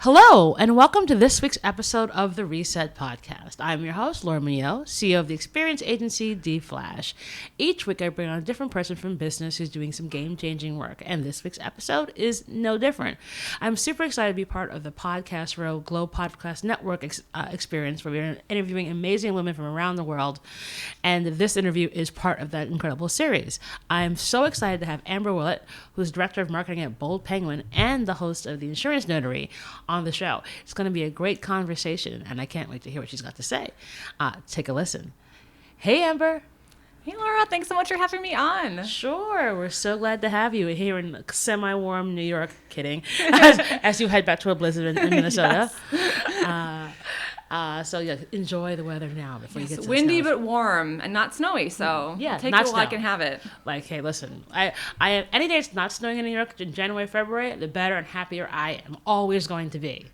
Hello, and welcome to this week's episode of the Reset Podcast. I'm your host, Laura Munoz, CEO of the experience agency D-Flash. Each week, I bring on a different person from business who's doing some game-changing work, and this week's episode is no different. I'm super excited to be part of the Podcast Row Globe Podcast Network experience, where we're interviewing amazing women from around the world, and this interview is part of that incredible series. I'm so excited to have Amber Wuollet, who's Director of Marketing at Bold Penguin and the host of The Insurance Notary, on the show. It's going to be a great conversation, and I can't wait to hear what she's got to say. Take a listen. Hey, Amber. Hey, Laura. Thanks so much for having me on. Sure. We're so glad to have you here in semi-warm New York. Kidding. As you head back to a blizzard in Minnesota. So yeah, enjoy the weather now before you get to windy the snow. but warm and not snowy, so yeah, I'll take not it while I can have it. Like, hey, listen, I any day it's not snowing in New York in January, February, the better and happier I am always going to be.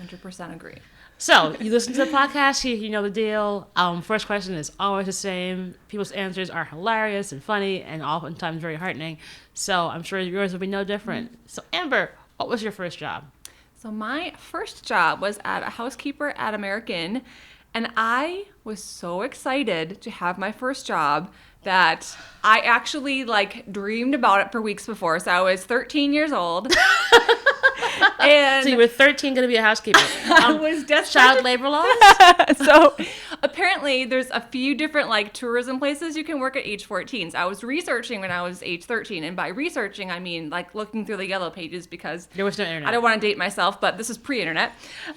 100% agree. So you listen to the podcast, you know the deal. First question is always the same. People's answers are hilarious and funny and oftentimes very heartening. So I'm sure yours will be no different. So Amber, what was your first job? So my first job was at a housekeeper at American, and I was so excited to have my first job that I actually dreamed about it for weeks before. So I was 13 years old. And so you were 13 going to be a housekeeper. I was desperate. Child labor laws? So apparently there's a few different tourism places you can work at age 14. So I was researching when I was age 13. And by researching, I mean looking through the yellow pages because there was no internet. I don't want to date myself, but this is pre-internet.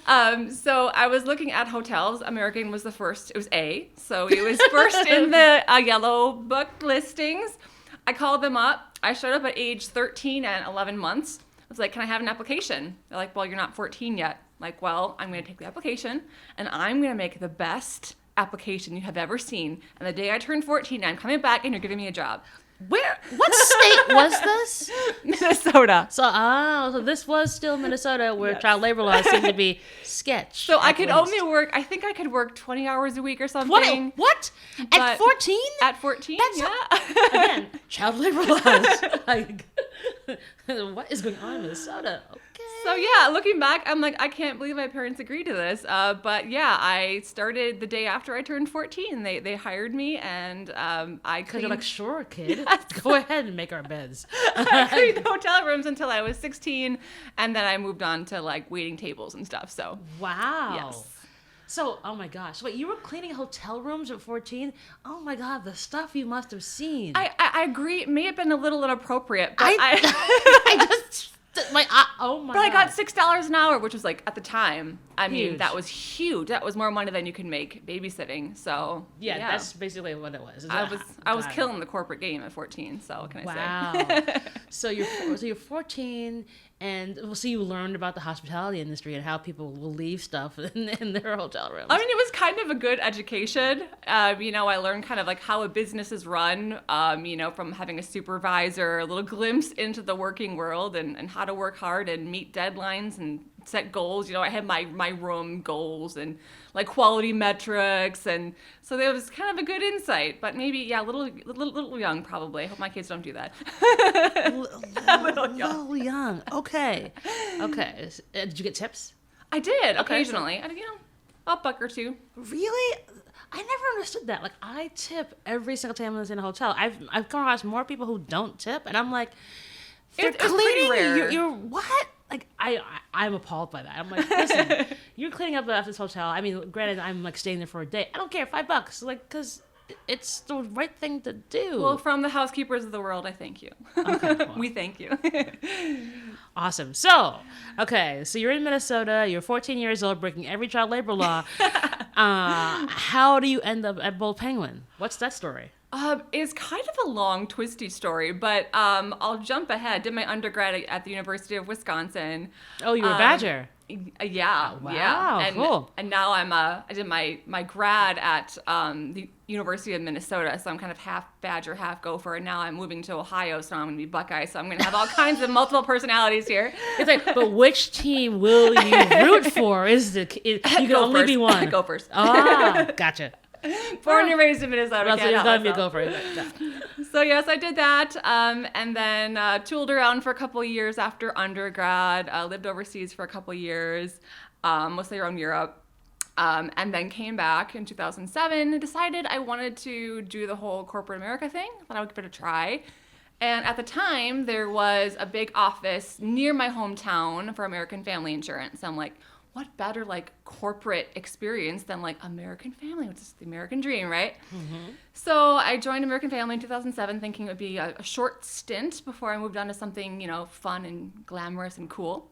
So I was looking at hotels. American was the first. It was A. So it was first in the yellow book listings. I called them up. I showed up at age 13 and 11 months. I was like, can I have an application? They're like, well, you're not 14 yet. I'm like, well, I'm going to take the application, and I'm going to make the best application you have ever seen. And the day I turn 14, I'm coming back, and you're giving me a job. What state was this? Minnesota. So this was still Minnesota, where child labor laws seem to be sketch. So I could only work, I think I could work 20 hours a week or something. What? At 14? At 14, Again, child labor laws. What is going on in Minnesota? Okay. So yeah, looking back, I'm like, I can't believe my parents agreed to this. But yeah, I started the day after I turned 14. They hired me, and I cleaned. You're like, sure, kid. Yes. Go ahead and make our beds. I cleaned hotel rooms until I was 16, and then I moved on to waiting tables and stuff. So wow. Yes. So, oh my gosh. Wait, you were cleaning hotel rooms at 14? Oh my God, the stuff you must have seen. I agree. It may have been a little inappropriate, but I just... oh my God. But I got $6 an hour, which was at the time. I mean, huge. That was huge. That was more money than you can make babysitting. So yeah, that's basically what it was. I was killing the corporate game at 14. So what can I say? Wow. So you're 14, and so you learned about the hospitality industry and how people will leave stuff in their hotel rooms. I mean, it was kind of a good education. I learned kind of how a business is run. From having a supervisor, a little glimpse into the working world and how to work hard and meet deadlines and set goals. I had my room goals and quality metrics, and so there was kind of a good insight. But maybe a little young probably. I hope my kids don't do that. a little young. Okay. Did you get tips? I did occasionally. A buck or two. Really? I never understood that. I tip every single time I was in a hotel. I've come across more people who don't tip, and I'm like, they're cleaning. You're what? I'm appalled by that. I'm like, listen, you're cleaning up after this hotel. I mean, granted, I'm staying there for a day. I don't care, $5, because it's the right thing to do. Well, from the housekeepers of the world, I thank you. Okay, well. We thank you. Awesome. So you're in Minnesota. You're 14 years old, breaking every child labor law. How do you end up at Bold Penguin? What's that story? It's kind of a long, twisty story, but I'll jump ahead. Did my undergrad at the University of Wisconsin. Oh, you were a Badger. Yeah. Wow, yeah. And, cool. And now I did my grad at the University of Minnesota, so I'm kind of half Badger, half Gopher, and now I'm moving to Ohio, so I'm going to be Buckeye, so I'm going to have all kinds of multiple personalities here. It's but which team will you root for? You can only be one. Gophers. Ah, gotcha. Born and raised in Minnesota. Well, so you're going to go for it. Yeah. So yes, I did that, and then tooled around for a couple of years after undergrad. Lived overseas for a couple of years, mostly around Europe, and then came back in 2007 and decided I wanted to do the whole corporate America thing. Thought I would give it a try. And at the time, there was a big office near my hometown for American Family Insurance. So I'm like, what better like corporate experience than like American Family, which is the American dream, right? Mm-hmm. So I joined American Family in 2007, thinking it would be a short stint before I moved on to something, fun and glamorous and cool.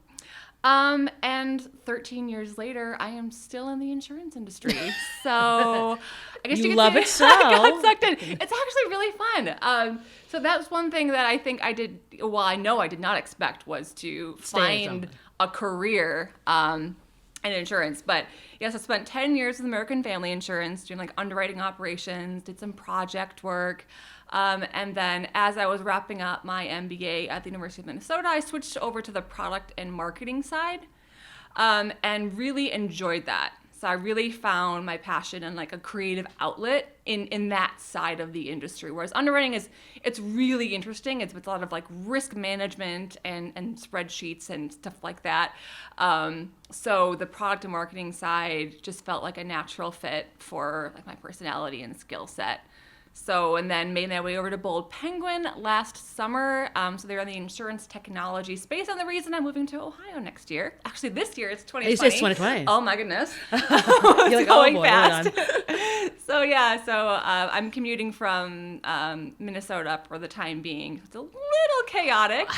And 13 years later, I am still in the insurance industry. So I guess you could love say it so. I got sucked in. It's actually really fun. So that's one thing that I think I did, well, I know I did not expect was to find a career, in insurance. But yes, I spent 10 years with American Family Insurance doing like underwriting operations, did some project work. And then as I was wrapping up my MBA at the University of Minnesota, I switched over to the product and marketing side, and really enjoyed that. So I really found my passion and like a creative outlet in that side of the industry. Whereas underwriting it's really interesting. It's a lot of like risk management and spreadsheets and stuff like that. So the product and marketing side just felt like a natural fit for like my personality and skill set. So, and then made my way over to Bold Penguin last summer. So they're in the insurance technology space. And the reason I'm moving to Ohio next year, actually this year, it's 2020. It's 2020. Oh my goodness. You're like, going boy, fast. So I'm commuting from Minnesota for the time being. It's a little chaotic.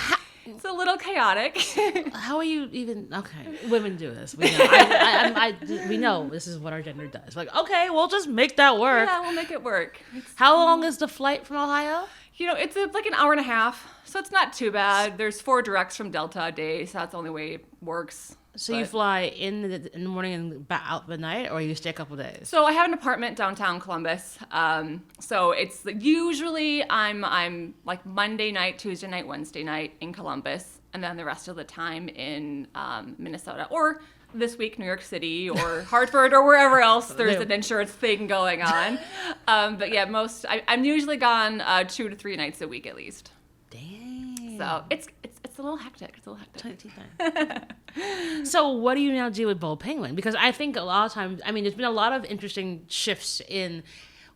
How are you even? Okay, women do this. We know. We know this is what our gender does. Like, okay, we'll just make that work. Yeah, we'll make it work. How long is the flight from Ohio? It's like an hour and a half, so it's not too bad. There's 4 directs from Delta a day, so that's the only way it works. So you fly in the morning and out the night, or you stay a couple days? So I have an apartment downtown Columbus. So it's usually I'm like Monday night, Tuesday night, Wednesday night in Columbus, and then the rest of the time in Minnesota, or this week New York City or Hartford or wherever else there's an insurance thing going on. But yeah, I'm usually gone 2 to 3 nights a week at least. Dang. So it's a little hectic. So what do you now do with Bold Penguin? Because I think a lot of times, there's been a lot of interesting shifts in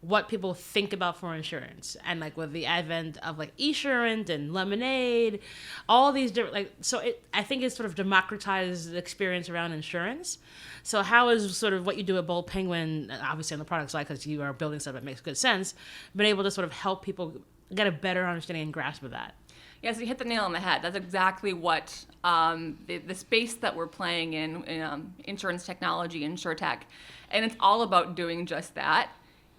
what people think about for insurance, and like with the advent of like Esurance and Lemonade, all these different I think it's sort of democratized the experience around insurance. So how is sort of what you do at Bold Penguin, obviously on the product side because you are building stuff that makes good sense, been able to sort of help people get a better understanding and grasp of that? Yeah, so you hit the nail on the head. That's exactly what the space that we're playing in insurance technology, insurtech, and it's all about doing just that.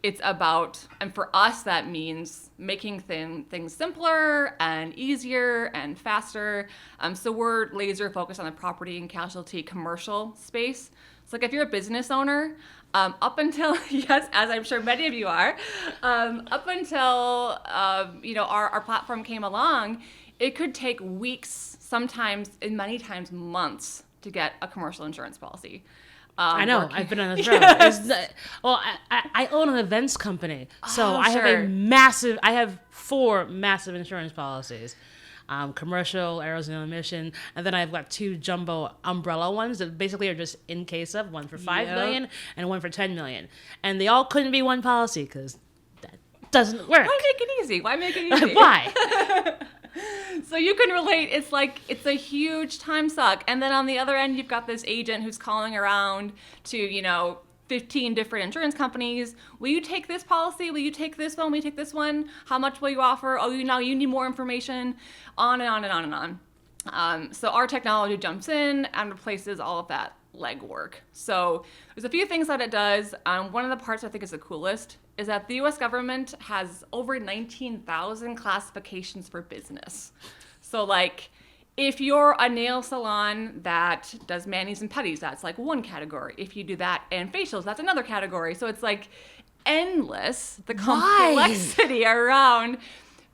It's about, and for us, that means making things simpler and easier and faster. So we're laser focused on the property and casualty commercial space. So like if you're a business owner, up until, yes, as I'm sure many of you are, up until, our platform came along, it could take weeks, sometimes, and many times months to get a commercial insurance policy. I know. I've been on this road. Yes. I own an events company, so I sure. have 4 massive insurance policies. Commercial, errors and omission, and then I've got 2 jumbo umbrella ones that basically are just in case of, one for $5 million and one for $10 million, and they all couldn't be one policy because that doesn't work. Why make it easy? Why? So you can relate. It's a huge time suck, and then on the other end, you've got this agent who's calling around to 15 different insurance companies. Will you take this policy? Will you take this one? Will you take this one? How much will you offer? Oh, you need more information. On and on and on and on. So our technology jumps in and replaces all of that legwork. So there's a few things that it does. One of the parts I think is the coolest is that the U.S. government has over 19,000 classifications for business. So like, if you're a nail salon that does manis and pedis, that's like one category. If you do that and facials, that's another category. So it's like endless, the complexity around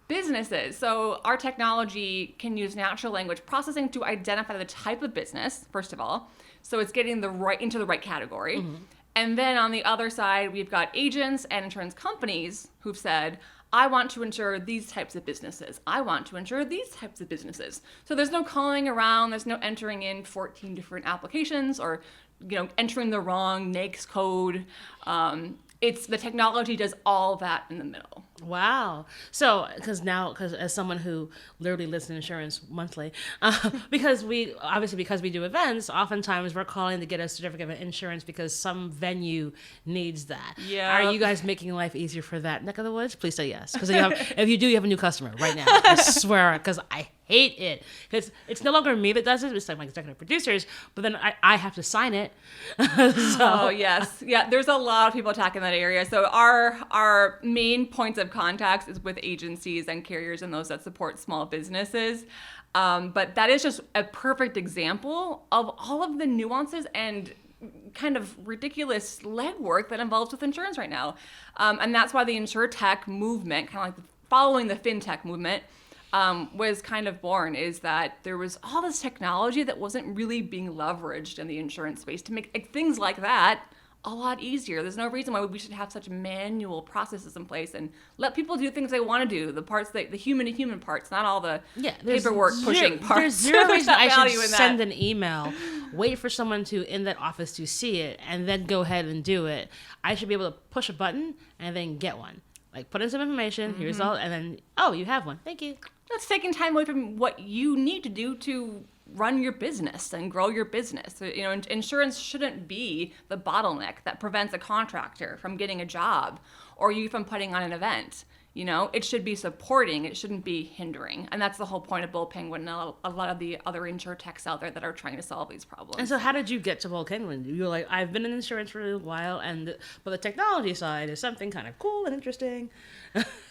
businesses. So our technology can use natural language processing to identify the type of business, first of all. So it's getting into the right category. Mm-hmm. And then on the other side, we've got agents and insurance companies who've said, I want to insure these types of businesses. I want to insure these types of businesses. So there's no calling around. There's no entering in 14 different applications or, entering the wrong NAICS code. It's the technology does all that in the middle. Wow. So, because as someone who literally lives in insurance monthly, because we do events, oftentimes we're calling to get a certificate of insurance because some venue needs that. Yeah. Are you guys making life easier for that neck of the woods? Please say yes. Because if you do, you have a new customer right now. I swear, because I hate it. Because it's no longer me that does it. It's like my executive producers, but then I have to sign it. Oh, yes. Yeah, there's a lot of people attacking that area. So our main points of contacts is with agencies and carriers and those that support small businesses. But that is just a perfect example of all of the nuances and kind of ridiculous legwork that involves with insurance right now. And that's why the InsurTech movement, kind of like following the fintech movement, was kind of born, is that there was all this technology that wasn't really being leveraged in the insurance space to make things like that a lot easier. There's no reason why we should have such manual processes in place and let people do things they want to do, the parts the human to human parts, not all the paperwork pushing parts. There's zero reason I should send an email, wait for someone in that office to see it, and then go ahead and do it. I should be able to push a button and then get one. Like, put in some information, here's all, and then, you have one. Thank you. That's taking time away from what you need to do to run your business and grow your business. So, insurance shouldn't be the bottleneck that prevents a contractor from getting a job or you from putting on an event. It should be supporting. It shouldn't be hindering. And that's the whole point of Bold Penguin and a lot of the other insurtechs out there that are trying to solve these problems. And so how did you get to Bold Penguin? You were like, I've been in insurance for a while, but the technology side is something kind of cool and interesting.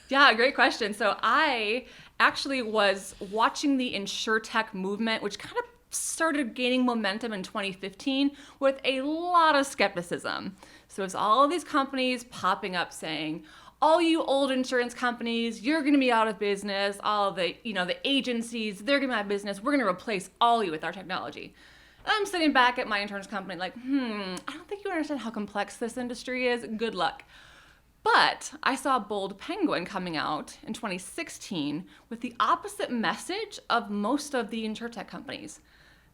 Yeah, great question. So I actually was watching the InsurTech movement, which kind of started gaining momentum in 2015 with a lot of skepticism. So it's all of these companies popping up saying, all you old insurance companies, you're going to be out of business. All the, the agencies, they're going to be out of business. We're going to replace all of you with our technology. I'm sitting back at my insurance company like, I don't think you understand how complex this industry is. Good luck. But I saw Bold Penguin coming out in 2016 with the opposite message of most of the insurtech companies.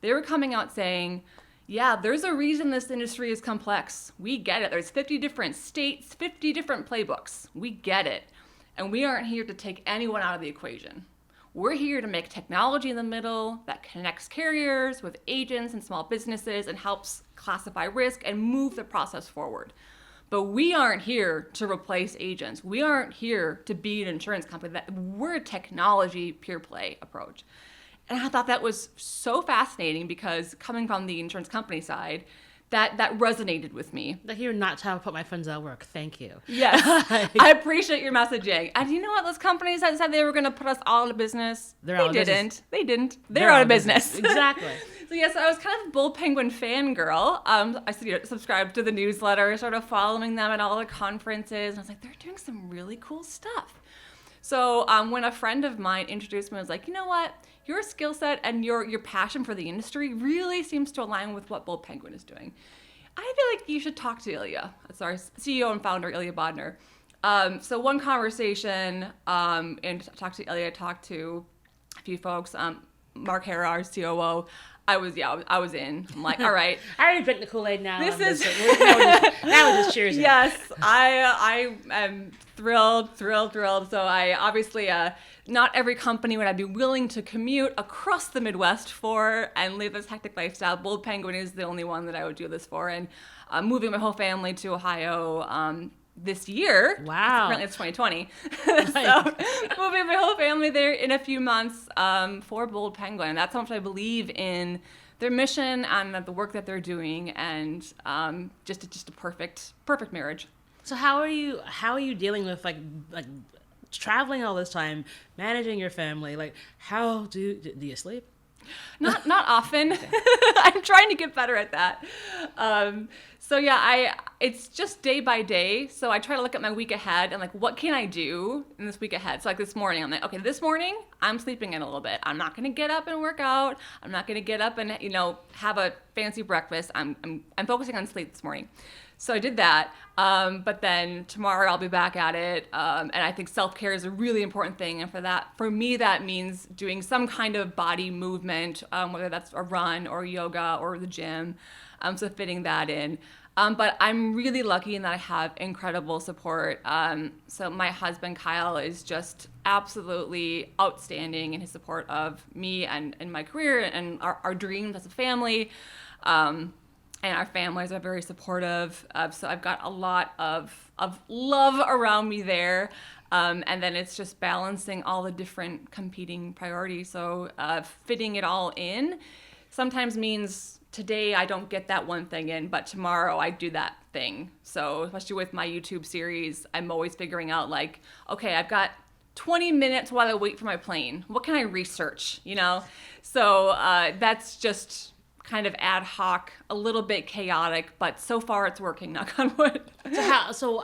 They were coming out saying, yeah, there's a reason this industry is complex. We get it. There's 50 different states, 50 different playbooks. We get it. And we aren't here to take anyone out of the equation. We're here to make technology in the middle that connects carriers with agents and small businesses and helps classify risk and move the process forward. But we aren't here to replace agents. We aren't here to be an insurance company. We're a technology pure play approach. And I thought that was so fascinating because coming from the insurance company side, that resonated with me. Like, you're not trying to put my funds out of work. Thank you. Yes. I appreciate your messaging. And you know what? Those companies that said they were going to put us all out of business, they didn't. They're out of business. Exactly. So yes, I was kind of a Bold Penguin fangirl. I subscribed to the newsletter, sort of following them at all the conferences. And I was like, they're doing some really cool stuff. So when a friend of mine introduced me, I was like, you know what? Your skill set and your passion for the industry really seems to align with what Bold Penguin is doing. I feel like you should talk to Ilya. That's our CEO and founder, Ilya Bodner. So one conversation, and talked to Ilya, talked to a few folks, Mark Hara, our COO. I was in. I'm like, all right. I already drank the Kool-Aid now. Now we're just cheers. Yes, I am thrilled. So I obviously, not every company would I be willing to commute across the Midwest for and live this hectic lifestyle. Bold Penguin is the only one that I would do this for. And moving my whole family to Ohio this year. Wow. Apparently it's 2020. So moving my whole family there in a few months for Bold Penguin. That's how much I believe in their mission and the work that they're doing, and just a perfect marriage. So how are you dealing with like traveling all this time, managing your family? Like, how do you sleep? Not often. I'm trying to get better at that. So yeah, it's just day by day. So I try to look at my week ahead and like, what can I do in this week ahead? So like this morning, I'm like, okay, this morning I'm sleeping in a little bit. I'm not going to get up and work out. I'm not going to get up and, have a fancy breakfast. I'm focusing on sleep this morning. So I did that. But then tomorrow I'll be back at it. And I think self-care is a really important thing. And for me, that means doing some kind of body movement, whether that's a run or yoga or the gym. So fitting that in. But I'm really lucky in that I have incredible support. So my husband, Kyle, is just absolutely outstanding in his support of me and my career and our dreams as a family. And our families are very supportive. So I've got a lot of love around me there. And then it's just balancing all the different competing priorities. So fitting it all in sometimes means today I don't get that one thing in, but tomorrow I do that thing. So especially with my YouTube series, I'm always figuring out like, okay, I've got 20 minutes while I wait for my plane. What can I research, So that's just kind of ad hoc, a little bit chaotic, but so far it's working, knock on wood. So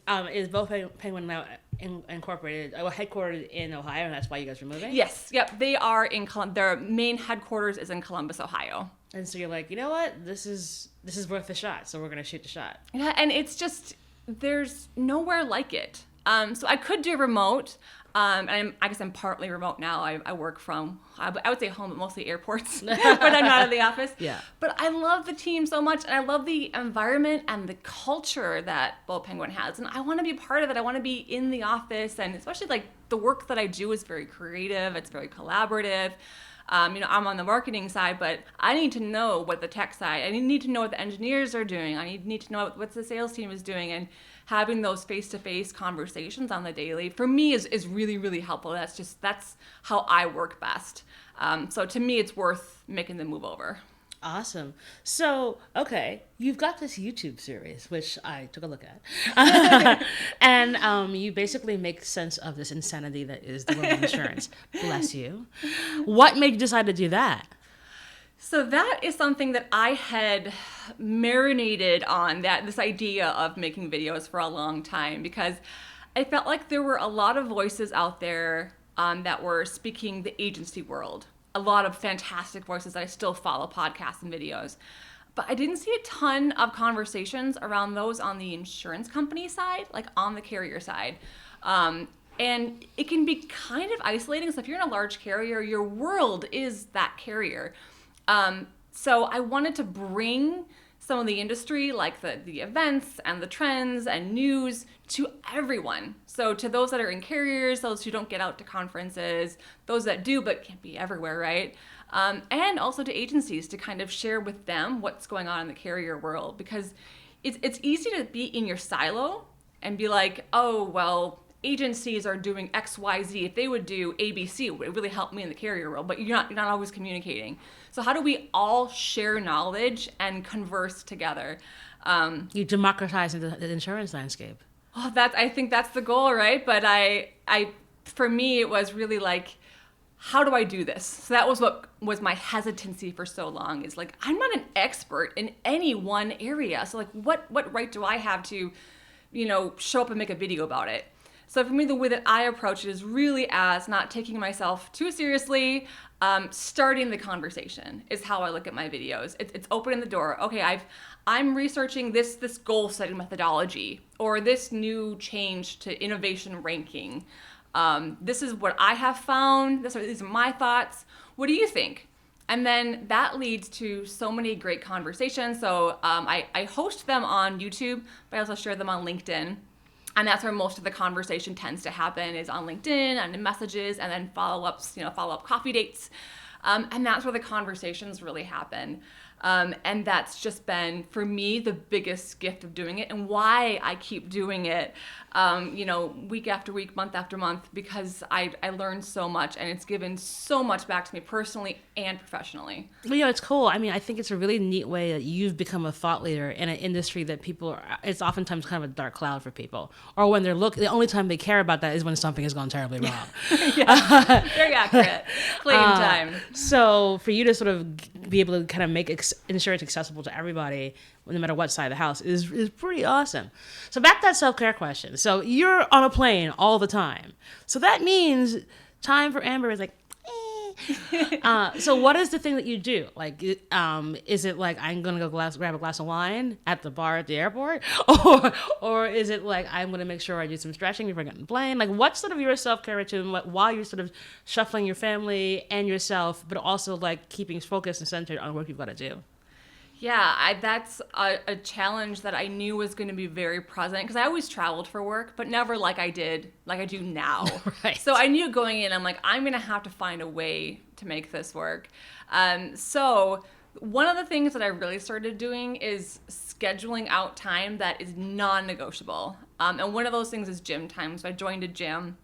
how is Bow Penguin now incorporated, headquartered in Ohio, and that's why you guys are moving? Yes, yep, they are in their main headquarters is in Columbus, Ohio. And so you're like, you know what, this is worth the shot, so we're gonna shoot the shot. Yeah, and it's just there's nowhere like it. So I could do remote. And I guess I'm partly remote now. I work from, I would say home, but mostly airports when I'm not in the office. Yeah. But I love the team so much, and I love the environment and the culture that Bow Penguin has. And I want to be part of it. I want to be in the office, and especially like the work that I do is very creative. It's very collaborative. I'm on the marketing side, but I need to know what the tech side, I need to know what the engineers are doing. I need to know what the sales team is doing, and having those face-to-face conversations on the daily for me is really, really helpful. That's how I work best. So to me, it's worth making the move over. Awesome. So, okay, you've got this YouTube series, which I took a look at. And you basically make sense of this insanity that is the world of insurance. Bless you. What made you decide to do that? So that is something that I had marinated on, this idea of making videos for a long time, because I felt like there were a lot of voices out there that were speaking the agency world. A lot of fantastic voices that I still follow, podcasts and videos. But I didn't see a ton of conversations around those on the insurance company side, like on the carrier side. And it can be kind of isolating. So if you're in a large carrier, your world is that carrier. So I wanted to bring some of the industry, like the events and the trends and news, to everyone. So to those that are in carriers, those who don't get out to conferences, those that do but can't be everywhere, right? And also to agencies to kind of share with them what's going on in the carrier world, because it's easy to be in your silo and be like, oh, well, agencies are doing X, Y, Z. If they would do ABC, it would really help me in the carrier world, but you're not always communicating. So how do we all share knowledge and converse together? You democratize the insurance landscape. Oh, I think that's the goal, right? But for me, it was really like, how do I do this? So that was what was my hesitancy for so long, is like, I'm not an expert in any one area. So like, what right do I have to, show up and make a video about it? So for me, the way that I approach it is really as not taking myself too seriously. Starting the conversation is how I look at my videos. It's opening the door. Okay, I'm researching this goal setting methodology, or this new change to innovation ranking. This is what I have found. These are my thoughts. What do you think? And then that leads to so many great conversations. So I host them on YouTube, but I also share them on LinkedIn. And that's where most of the conversation tends to happen, is on LinkedIn and in messages, and then follow-up coffee dates. And that's where the conversations really happen. And that's just been, for me, the biggest gift of doing it, and why I keep doing it, week after week, month after month, because I learned so much, and it's given so much back to me personally and professionally. Well, it's cool. I mean, I think it's a really neat way that you've become a thought leader in an industry that it's oftentimes kind of a dark cloud for people. Or when the only time they care about that is when something has gone terribly wrong. Yeah, very accurate. Claim time. So for you to sort of be able to kind of make insurance accessible to everybody, no matter what side of the house, is pretty awesome. So back to that self-care question. So you're on a plane all the time. So that means time for Amber is like, so what is the thing that you do? Like, is it like I'm gonna go grab a glass of wine at the bar at the airport, or is it like I'm gonna make sure I do some stretching before I get on the plane? Like, what's sort of your self-care routine while you're sort of shuffling your family and yourself, but also like keeping focused and centered on work you've got to do? Yeah, that's a challenge that I knew was going to be very present because I always traveled for work, but never like I do now. Right. So I knew going in, I'm like, I'm going to have to find a way to make this work. So one of the things that I really started doing is scheduling out time that is non-negotiable. And one of those things is gym time. So I joined a gym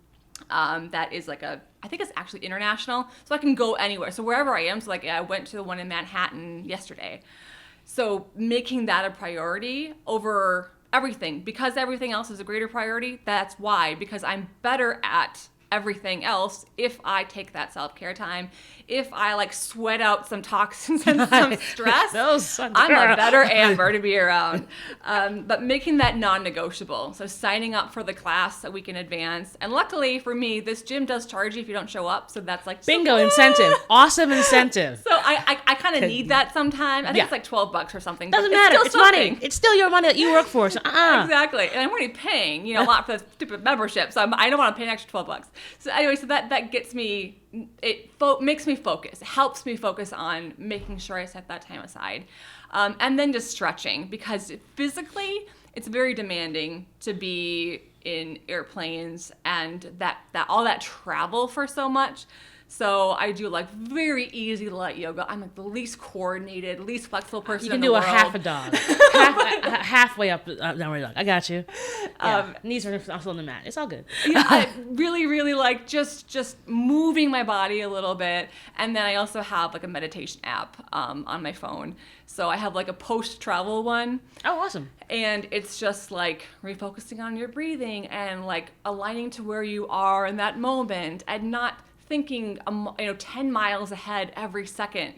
that is like I think it's actually international, so I can go anywhere. So wherever I am, so like I went to the one in Manhattan yesterday. So making that a priority over everything, because everything else is a greater priority, that's why, because I'm better at everything else if I take that self-care time, if I like sweat out some toxins and some stress. I'm a better Amber to be around. But making that non-negotiable. So signing up for the class a week in advance. And luckily for me, this gym does charge you if you don't show up. So that's like bingo, incentive. Awesome incentive. So I kind of need that sometimes. I think it's like $12 or something. Doesn't matter. It's money. It's still your money that you work for. So Exactly. And I'm already paying, a lot for the stupid membership. So I don't want to pay an extra $12. So anyway, so that gets me, it makes me focus. It helps me focus on making sure I set that time aside. And then just stretching, because physically it's very demanding to be in airplanes and that all that travel for so much. So I do like very easy light yoga. I'm like the least coordinated, least flexible person in the world. You can do a half a dog. Halfway up downward dog. I got you. Yeah. Knees are still on the mat. It's all good. Yeah, I really, really like just moving my body a little bit. And then I also have like a meditation app on my phone. So I have like a post-travel one. Oh, awesome. And it's just like refocusing on your breathing and like aligning to where you are in that moment and not thinking 10 miles ahead every second.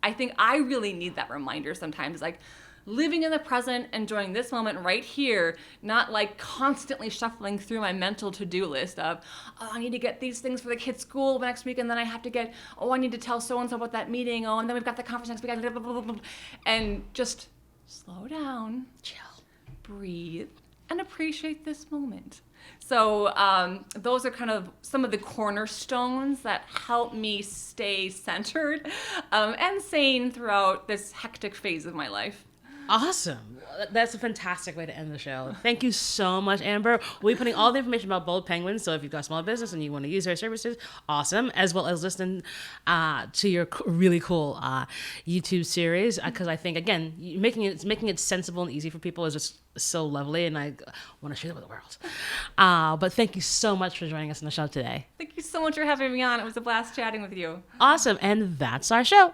I think I really need that reminder sometimes, like living in the present, enjoying this moment right here, not like constantly shuffling through my mental to-do list of, I need to get these things for the kids' school next week, and then I have to get, I need to tell so-and-so about that meeting, and then we've got the conference next week, blah, blah, blah, blah. And just slow down, chill, breathe, and appreciate this moment. So those are kind of some of the cornerstones that help me stay centered and sane throughout this hectic phase of my life. Awesome. That's a fantastic way to end the show. Thank you so much, Amber. We'll be putting all the information about Bold Penguins, so if you've got a small business and you want to use their services, awesome, as well as listen to your really cool YouTube series, because I think, again, making it sensible and easy for people is just so lovely, and I want to share that with the world. But thank you so much for joining us on the show today. Thank you so much for having me on. It was a blast chatting with you. Awesome. And that's our show.